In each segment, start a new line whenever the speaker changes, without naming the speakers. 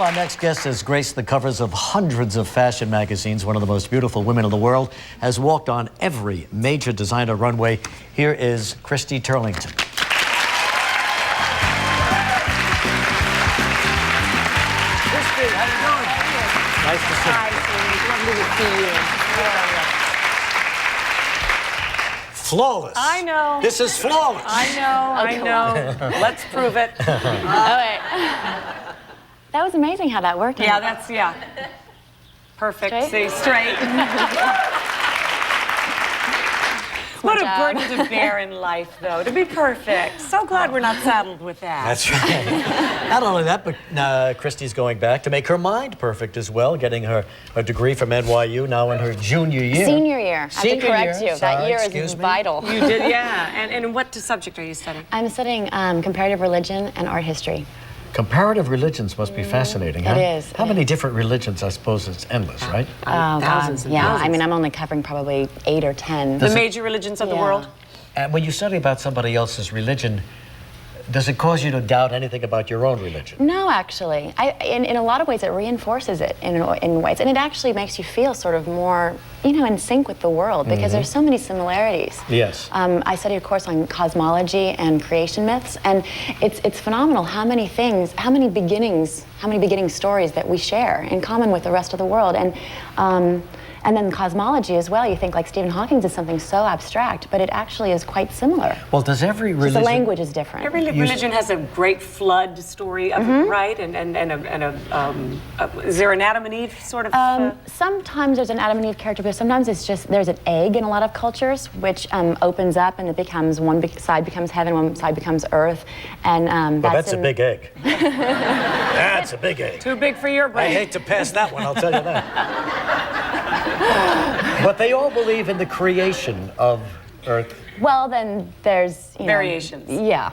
Our next guest has graced the covers of hundreds of fashion magazines. One of the most beautiful women in the world, has walked on every major designer runway. Here is Christy Turlington. Christy, how you doing? Nice to see you.
Hi, Lovely to see you.
Flawless.
I know.
This is flawless.
I know. Let's prove it.
All right. That was amazing how that worked.
Yeah. Perfect.
Straight?
See, straight. What a burden to bear in life, though, to be perfect. So glad we're not saddled with that.
That's right. Not only that, but Christy's going back to make her mind perfect as well, getting her degree from NYU now in her junior year.
Senior year. I have to correct you. That year is vital.
You did, yeah. And what subject are you studying?
I'm studying comparative religion and art history.
Comparative religions must be fascinating, huh?
It is.
How many different religions? I suppose it's endless, right?
Oh,
Thousands
God.
and
Yeah,
thousands.
I mean, I'm only covering probably 8 or 10.
The major religions of the world?
And when you study about somebody else's religion, does it cause you to doubt anything about your own religion?
No, actually. In a lot of ways, it reinforces it in ways. And it actually makes you feel sort of more, in sync with the world, because there's so many similarities.
Yes.
I studied a course on cosmology and creation myths, and it's phenomenal how many beginning stories that we share in common with the rest of the world. And then cosmology as well. You think like Stephen Hawking's is something so abstract, but it actually is quite similar.
Well, does every religion...
The language is different.
Every religion has a great flood story of it, right? And is there an Adam and Eve sort of...
Sometimes there's an Adam and Eve character, but sometimes it's just there's an egg in a lot of cultures, which opens up and it becomes one side becomes heaven, one side becomes earth, and
that's a big egg. That's a big egg.
Too big for your brain.
I hate to pass that one, I'll tell you that. But they all believe in the creation of Earth.
Well, then there's
variations.
Yeah.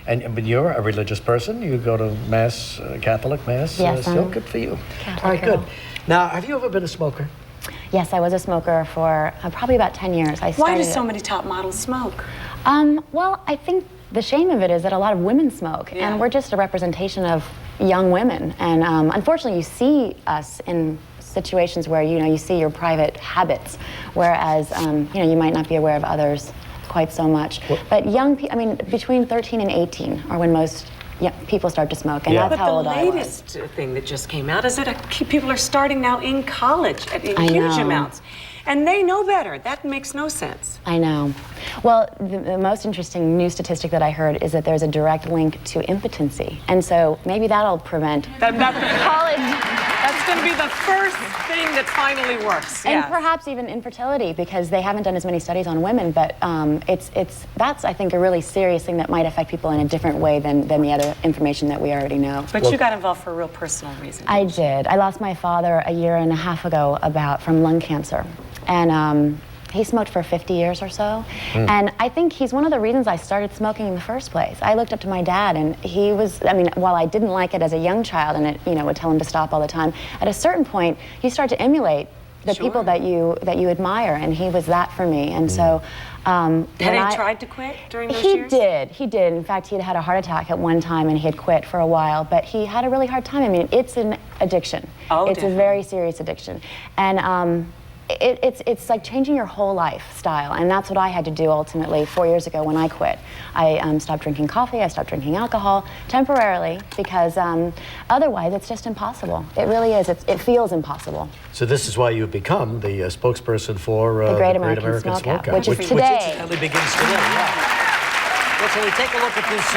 But you're a religious person. You go to Mass, Catholic Mass.
Yes,
so good for you.
Catholic
all right,
girl.
good. Now, have you ever been a smoker?
Yes, I was a smoker for probably about 10 years.
Why do so many top models smoke?
Well, I think the shame of it is that a lot of women smoke, and we're just a representation of young women. And unfortunately, you see us in situations where you see your private habits, whereas you might not be aware of others quite so much. But young people, between 13 and 18 are when most people start to smoke, and that's how old I was.
But the latest thing that just came out is that people are starting now in college in huge amounts. And they know better. That makes no sense.
I know. Well, the most interesting new statistic that I heard is that there's a direct link to impotency. And so maybe that'll prevent college.
That's going to be the first thing that finally works.
And perhaps even infertility, because they haven't done as many studies on women, but that's, I think, a really serious thing that might affect people in a different way than the other information that we already know.
But you got involved for a real personal reason.
I did. I lost my father a year and a half ago from lung cancer. And he smoked for 50 years or so. And I think he's one of the reasons I started smoking in the first place. I looked up to my dad, and he was, while I didn't like it as a young child and it, would tell him to stop all the time, at a certain point, you start to emulate the people that you admire, and he was that for me. And so...
Had he tried to quit during those years?
He did. In fact, he had a heart attack at one time, and he had quit for a while, but he had a really hard time. It's an addiction. It's a very serious addiction. And it's like changing your whole lifestyle, and that's what I had to do ultimately 4 years ago when I quit. I stopped drinking coffee, I stopped drinking alcohol temporarily, because otherwise it's just impossible. It really is. It feels impossible.
So this is why you've become the spokesperson for
the Great American Smokeout, which
incidentally begins today. Well, so we take a look at this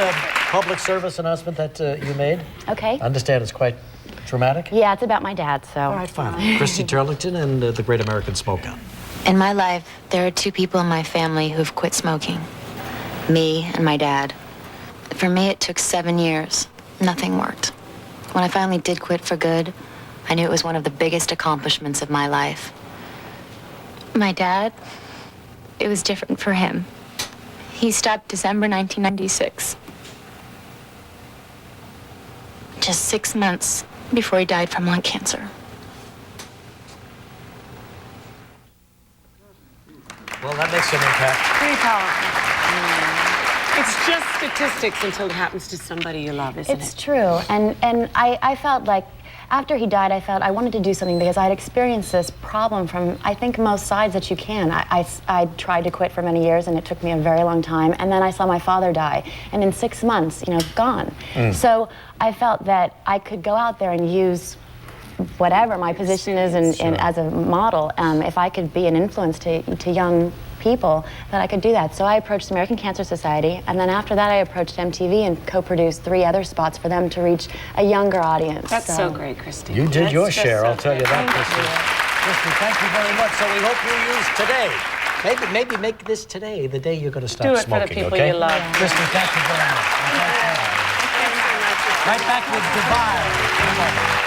public service announcement that you made.
Okay.
I understand it's quite dramatic?
Yeah, it's about my dad, so...
All right, fine. Christy Turlington and the Great American Smokeout.
In my life, there are 2 people in my family who've quit smoking. Me and my dad. For me, it took 7 years. Nothing worked. When I finally did quit for good, I knew it was one of the biggest accomplishments of my life. My dad, it was different for him. He stopped December 1996. Just 6 months before he died from lung cancer.
Well, that makes an impact.
Pretty powerful. It's just statistics until it happens to somebody you love, isn't it?
It's true. And I felt like after he died, I felt I wanted to do something because I had experienced this problem from, I think, most sides that you can. I tried to quit for many years, and it took me a very long time. And then I saw my father die, and in 6 months, you know, gone. So I felt that I could go out there and use whatever my position is in as a model. If I could be an influence to young people, that I could do that. So I approached the American Cancer Society, and then after that I approached MTV and co-produced 3 other spots for them to reach a younger audience.
That's so great, Christy.
You did your share,
so
I'll tell you that, Christy. Christy, thank you very much. So we hope you use today. Maybe make this today the day you're going to stop
Do it
smoking,
for the people
okay?
you love.
Christy, thank you very much. Right back with Dubai.